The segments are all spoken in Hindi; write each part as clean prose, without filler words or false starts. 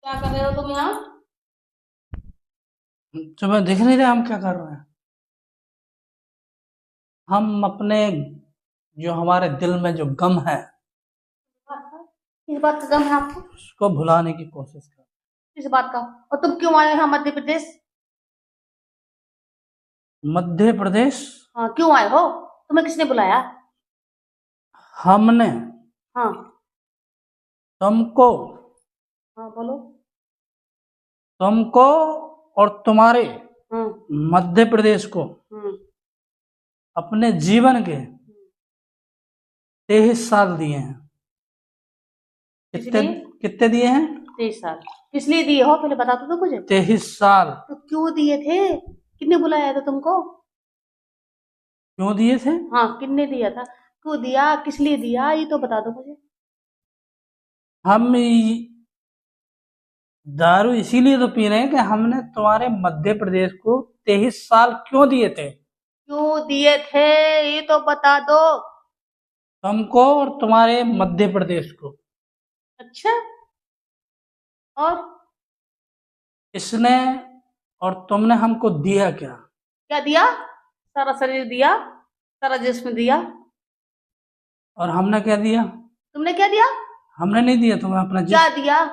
क्या कर रहे हो तुम यहाँ? तुम्हें दिख नहीं रहा हम क्या कर रहे हैं? हम अपने जो हमारे दिल में जो गम है किस बात का गम है आपको? उसको भुलाने की कोशिश कर। किस बात का? और तुम क्यों आए हो यहाँ मध्य प्रदेश? मध्य प्रदेश। हाँ, क्यों आए हो? तुम्हें किसने बुलाया? हमने हाँ। तुमको हाँ, बोलो। तुमको और तुम्हारे हम्म। मध्य प्रदेश को हम्म। अपने जीवन के 23 साल दिए हैं। किस कितने लिए? कितने दिए हैं? 23 साल। किस लिए दिए हो पहले बता दो तो मुझे। 23 साल। तो क्यों दिए थे? किसने बुलाया था तुमको? क्यों दिए थे? हाँ, किसने दिया था? क्यों दिया, किस लिए दिया, ये तो बता दो मुझे। हम दारू इसीलिए तो पी रहे हैं कि हमने तुम्हारे मध्य प्रदेश को 23 साल क्यों दिए थे। क्यों दिए थे, ये तो बता दो। तुमको और तुम्हारे मध्य प्रदेश को अच्छा। और? इसने और तुमने हमको दिया क्या? क्या दिया? सारा शरीर दिया, सारा जिस्म दिया। और हमने क्या दिया? तुमने क्या दिया? हमने नहीं दिया तुम्हें अपना क्या जिस्म। दिया?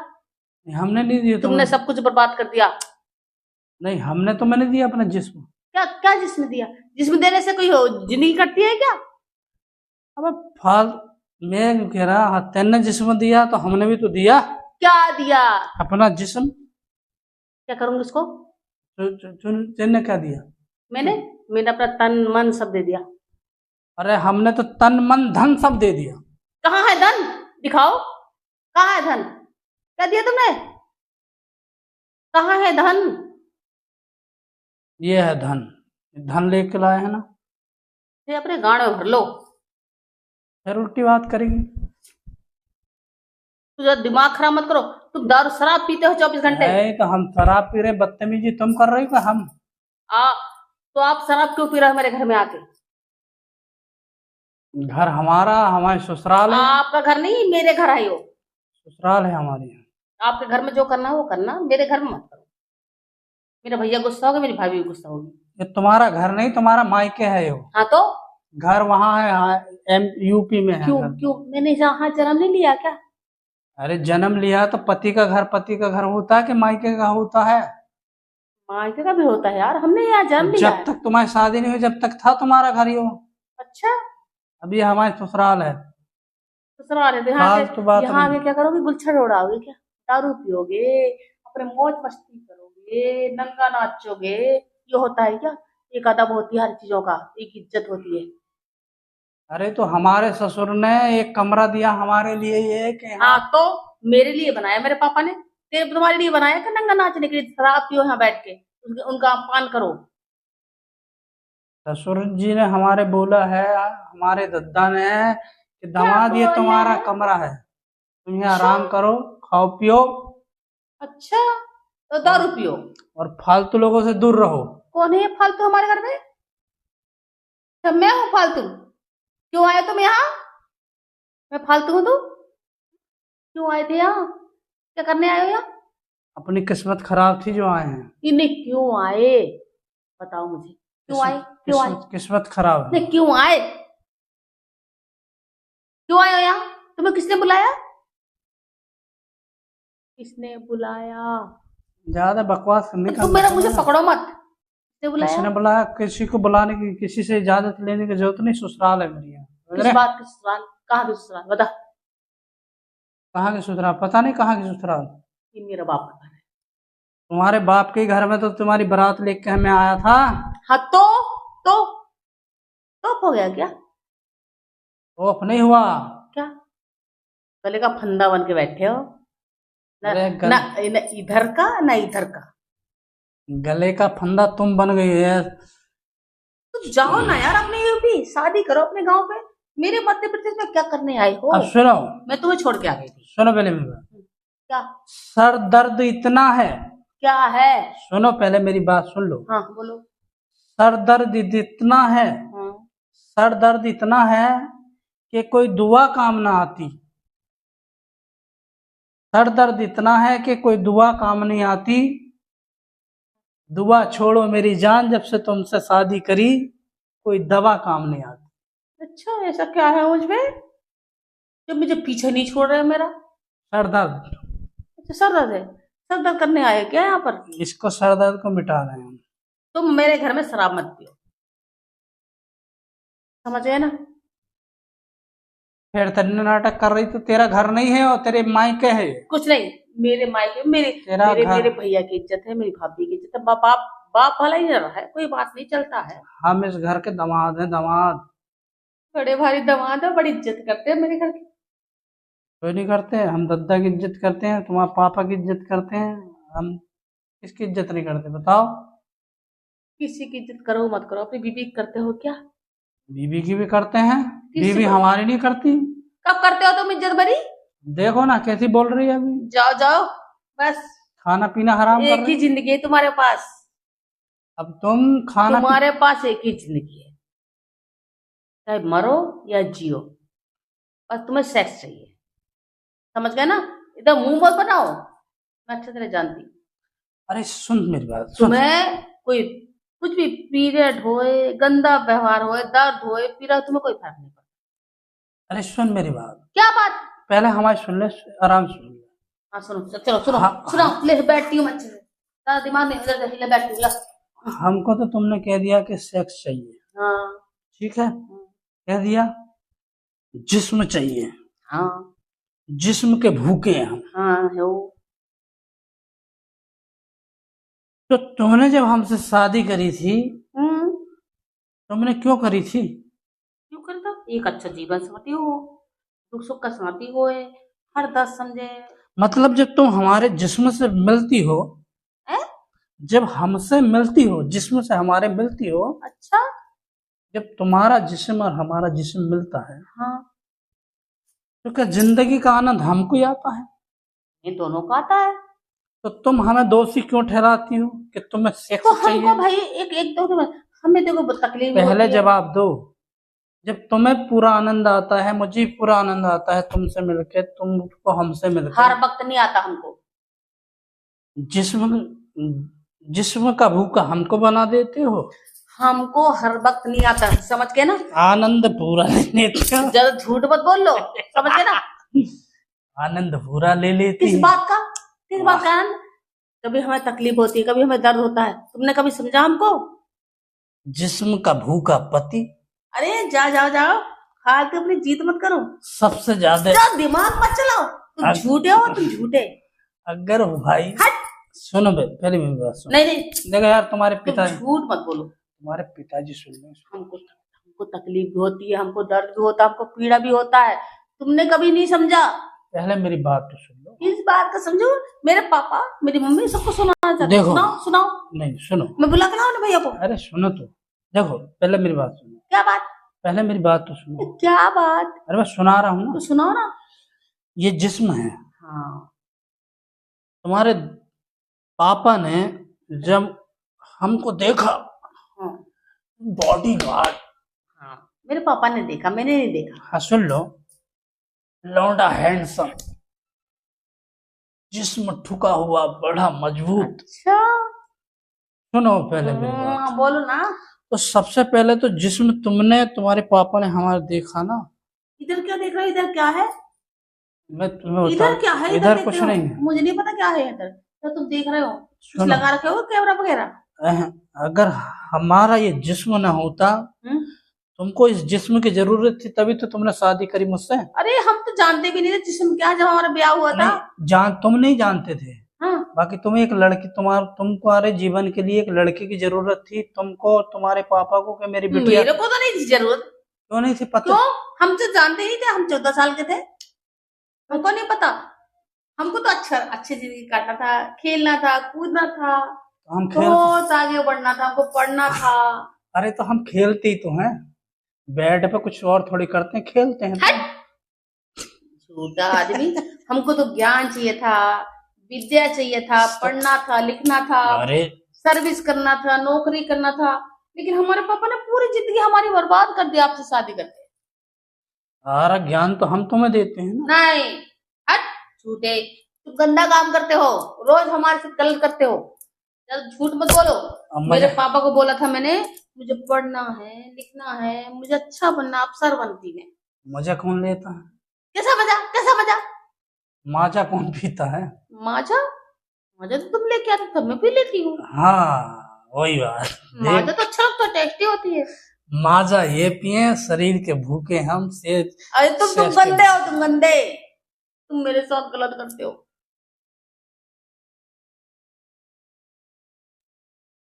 नहीं, हमने नहीं दिया तुमने तुम्हें। सब कुछ बर्बाद कर दिया। नहीं, हमने तुम्हें नहीं दिया अपना जिस्म। क्या क्या जिस्म दिया? जिस्म देने से कोई जिंदगी कटती है क्या? अबे फाल मैं क्यों कह रहा? हाँ, तेने जिस्म दिया तो हमने भी तो दिया क्या दिया? अपना जिस्म। क्या करूंगी उसको? तेने क्या दिया? मैंने मैंने अपना तन मन सब दे दिया। अरे हमने तो तन मन धन सब दे दिया। कहाँ है धन? दिखाओ। कहाँ है धन? क्या दिया तुमने? कहाँ है धन? ये है धन। धन लेके लाए हैं ना। ये अपने गांड में भर लो। फिर उल्टी बात करेगी। तुझे दिमाग खराब मत करो। तुम दारू शराब पीते हो 24 घंटे। है तो हम शराब पी रहे, बदतमीजी तुम कर रही हो कि हम? आ तो आप शराब क्यों पी रहे हो मेरे घर में आके? घर हमारा, हमारे ससुराल है। आपका घर नहीं, मेरे घर आए हो। ससुराल है हमारे यहाँ। आपके घर में जो करना है वो करना, मेरे घर में मत करो। मेरा भैया गुस्सा होगा, मेरी भाभी भी गुस्सा होगी। ये तुम्हारा घर नहीं, तुम्हारा मायके है यो। हाँ तो? घर वहां है, यूपी में है क्यों घर। क्यों, मैंने यहाँ जन्म नहीं लिया क्या? अरे जन्म लिया तो पति का घर होता है कि मायके का होता है? मायके का भी होता है यार, हमने यहाँ जन्म और लिया जब है। तक तुम्हारी शादी नहीं हुई जब तक था तुम्हारा घर यो। अच्छा। अभी हमारे ससुराल है। ससुराल है तो यहाँ फालतू आके, बात यहाँ नहीं। आके क्या करोगे? गुलछड़ उड़ाओगे क्या? दारू पियोगे, अपने मौज मस्ती करोगे, नंगा नाचोगे? ये होता है क्या? एक अदब होती है हर चीजों का, एक इज्जत होती है। अरे तो हमारे ससुर ने एक कमरा दिया हमारे लिए, ये कि हाँ यहाँ तो, मेरे लिए बनाया मेरे पापा ने। तेरे तुम्हारे लिए बनाया क्या नंगा नाचने के लिए? शराब पियो यहाँ बैठ के, उनका अपमान करो। ससुर जी ने हमारे बोला है, हमारे दद्दा ने, कि क्या दामाद ये बोला तुम्हारा है? कमरा है, तुम यहाँ अच्छा। आराम करो, खाओ पियो अच्छा, तो और दारू पियो। फालतू लोगों से दूर रहो। कौन है ये फालतू हमारे घर में? सब मैं हूँ फालतू? क्यों आए तुम यहाँ? मैं फालतू हूँ तू? क्यों आए थे यहाँ? क्या करने आए हो यहाँ? अपनी किस्मत खराब थी जो आए हैं। इन्हें क्यों आए? बताओ मुझे, क्यों आए? क्यों आए? किस्मत खराब है। नहीं, क्यों आए? क्यों आए हो यहाँ? तुम्हें किसने बुलाया? किसने बुलाया? ज्यादा बकवास करने का तुम मेरा मुझे मतलब है। पकड़ो मत। किसने बुलाया? किसने बुलाया? किसी को बुलाने की, किसी से इजाजत लेने की जरूरत नहीं, ससुराल है मेरी यहाँ। किस अरे बात की ससुराल? कहाँ की ससुराल बता। कहाँ की ससुराल? पता नहीं कहाँ की ससुराल। ये मेरा बाप का घर है। तुम्हारे बाप के घर में तो तुम्हारी बारात लेके मैं आया था। हाँ तो तो हो गया क्या? ओफ नहीं हुआ। क्या? गले का फंदा बन के बैठे हो? ना अरे ना, ना इधर का ना इधर का। गले का फंदा तुम बन गई है। तो जाओ ना यार अपने यूपी, शादी करो अपने गांव पे। मेरे मध्य प्रदेश में क्या करने आई हो? अब सुनो, मैं तुम्हें छोड़ के आ गई थी। सुनो पहले मेरी बात। क्या? सर दर्द इतना है। क्या है? सुनो पहले मेरी बात सुन लो। हाँ बोलो। सर दर्द इतना है, हाँ। सर दर्द इतना है कि कोई दुआ काम ना आती। सर दर्द इतना है कि कोई दुआ काम नहीं आती। दुआ छोड़ो मेरी जान, जब से तुमसे शादी करी कोई दवा काम नहीं आती। अच्छा, ऐसा क्या है मुझ में जब मुझे पीछे नहीं छोड़ रहे हो मेरा? सर दर्द, अच्छा, सर दर्द है। सर दर्द करने आए क्या यहाँ पर? इसको सर दर्द को मिटा रहे हैं हम। तुम मेरे घर में शराब मत पियो, समझ गए ना? फिर तेरे नाटक कर रही तो तेरा घर नहीं है और तेरे मायके है। कुछ नहीं, मेरे मायके मेरे तेरा मेरे घर। मेरे भैया की इज्जत है, मेरी भाभी की इज्जत है। बाप बाप बाप भला ही रहा है, कोई बात नहीं चलता है। हम इस घर के दामाद हैं, दामाद। बड़े भारी दामाद है, बड़ी इज्जत करते हैं मेरे घर की। कोई नहीं करते, हम दद्दा की इज्जत करते हैं, तुम्हारे पापा की इज्जत करते हैं। हम किसकी इज्जत नहीं करते बताओ? किसी की इज्जत करो मत करो, अपनी बीबी की करते हो क्या? बीबी की भी करते हैं। किसी बीबी को- हमारी नहीं करती। कब करते हो तुम इज्जत भरी? देखो ना कैसी बोल रही है अभी। जाओ जाओ, बस खाना पीना हराम कर एक रही ही है। जिंदगी है तुम्हारे पास। अब तुम खाना तुम्हारे पास एक ही जिंदगी है, चाहे मरो या जियो, बस तुम्हें सेक्स चाहिए, समझ गए ना? इधर मुंह मत बनाओ, मैं अच्छे तरह जानती हूँ। अरे सुन मेरी बात, सुन। तुम्हें कोई कुछ भी पीरियड होए, गंदा व्यवहार होए, दर्द होए, पीड़ा, तुम्हें कोई फर्क नहीं पड़ता। अरे सुन मेरी बात, क्या बात? पहले हमारी सुन ले, आराम से सुन ले। हाँ सुनो, चलो सुनो हाँ, सुनो, ले बैठती हूँ अच्छे से, ज्यादा दिमाग नहीं, उधर ले बैठती हूँ, ला। हमको तो तुमने कह दिया कि सेक्स चाहिए, हाँ ठीक है, कह दिया। जिस्म चाहिए, हाँ जिस्म के भूखे हैं हम। हाँ है वो। तो तुमने जब हमसे शादी करी थी, तुमने क्यों करी थी? क्यों करता? एक अच्छा जीवन साथी हो, दुख सुख का साथी होए, हर दर्द समझे। मतलब जब तुम हमारे जिस्म से मिलती हो, है? जब हमसे मिलती हो, जिस्म से हमारे मिलती हो, अच्छा, जब तुम्हारा जिस्म और हमारा जिस्म मिलता है, हाँ, तो क्या जिंदगी का आनंद हमको ही आता है? ये दोनों का आता है। तो तुम हमें दोषी क्यों ठहराती हो कि तुम्हें सेक्स तो हमको चाहिए? भाई एक एक दो हमें देखो तकलीफ पहले होती है। जवाब दो। जब तुम्हें पूरा आनंद आता है, मुझे पूरा आनंद आता है तुमसे मिलके, तुमको हमसे मिलके। हर वक्त नहीं आता हमको। जिस्म जिस्म का भूखा हमको बना देते हो। हमको हर वक्त नहीं आता, समझ के ना? आनंद पूरा ले लेते हो। ज्यादा झूठ मत बोल लो, समझ के ना? आनंद पूरा ले लेती किस है। बात का? किस बात का आनंद? कभी हमें तकलीफ होती है, कभी हमें दर्द होता है, तुमने कभी समझा हमको? जिस्म का भूखा पति। अरे जा जाओ जाओ, फालतू अपनी जीत मत करो, सबसे ज्यादा ज्यादा दिमाग मत चलाओ, तुम झूठे हो, तुम झूठे। अगर भाई हट। सुनो पहले मेरी बात सुनो। नहीं नहीं, देखो यार, तुम्हारे तुम पिताजी, झूठ मत बोलो। तुम्हारे पिताजी सुन लो। हमको हमको तकलीफ भी होती है, हमको दर्द भी होता है, हमको पीड़ा भी होता है, तुमने कभी नहीं समझा। पहले मेरी बात तो सुन लो। इस बात का समझो, मेरे पापा मेरी मम्मी सबको सुनाना चाहते। देखो। सुनाओ सुनाओ, नहीं सुनो, मैं बुला के लाऊं ना भैया को? अरे सुनो तो, देखो पहले मेरी बात सुनो। क्या बात? पहले मेरी बात तो सुनो। क्या बात? अरे मैं सुना रहा हूँ ना। तो सुनाओ ना। ये जिस्म है। हाँ तुम्हारे पापा ने जब हमको देखा, हाँ बॉडी गार्ड। हाँ, मेरे पापा ने देखा, मैंने नहीं देखा। हाँ सुन लो, लौंडा हैंडसम, जिस्म ठुका हुआ, बड़ा मजबूत। अच्छा, सुनो पहले मेरी बात। बोलो ना। तो सबसे पहले तो जिस्म तुमने, तुम्हारे पापा ने हमारा देखा ना। इधर क्या देख रहे हो? इधर क्या है? मैं तुम्हें इधर बता, क्या है? इधर देख कुछ रहे हो? नहीं है। मुझे नहीं पता क्या है इधर, तो तुम देख रहे हो, कुछ सुनो। लगा रखे हो कैमरा वगैरह? अगर हमारा ये जिस्म ना होता, तुमको इस जिस्म की जरूरत थी, तभी तो तुमने शादी करी मुझसे। अरे हम तो जानते भी नहीं थे जिस्म क्या, जब हमारा ब्याह हुआ था। तुम नहीं जानते थे। हाँ। बाकी तुम्हें एक लड़की, तुम्हारे जीवन के लिए एक लड़की की जरूरत थी, तुमको तुम्हारे पापा को कि मेरी बिटिया। मेरे को तो नहीं थी जरूरत। क्यों नहीं थी पता? क्यों? हम तो जानते ही थे, हम 14 साल के थे, हमको नहीं पता। हमको तो अच्छी जिंदगी काटना था, खेलना था, कूदना था, हम खेल बहुत आगे बढ़ना था, हमको पढ़ना था। अरे तो हम खेलते ही तो हैं, बेड पे कुछ और थोड़ी करते हैं, खेलते हैं। झूठा आदमी। हमको तो ज्ञान चाहिए था, विद्या चाहिए था, पढ़ना था, लिखना था, अरे सर्विस करना था, नौकरी करना था, लेकिन हमारे पापा ने पूरी जिंदगी हमारी बर्बाद कर दी आपसे शादी करके। सारा ज्ञान तो हम तुम्हें देते हैं ना। नहीं, हट झूठे। तुम गंदा काम करते हो, रोज हमारे साथ गलत करते हो। चल झूठ मत बोलो। अब मेरे मजा पापा को बोला था मैंने, मुझे पढ़ना है, लिखना है, मुझे अच्छा बनना, अफसर बनती है। मजा कौन लेता है? कैसा मजा, कैसा मजा? माजा कौन पीता है? माजा? माजा तो तुम लेके आते, तब मैं पी लेती हूँ। हाँ वही बात। माजा देख, तो अच्छा लगता है, टेस्टी होती है। माजा ये पिए, शरीर के भूखे हम से अरे तुम सेठ के गंदे हो, तुम गंदे। तुम मेरे साथ गलत करते हो।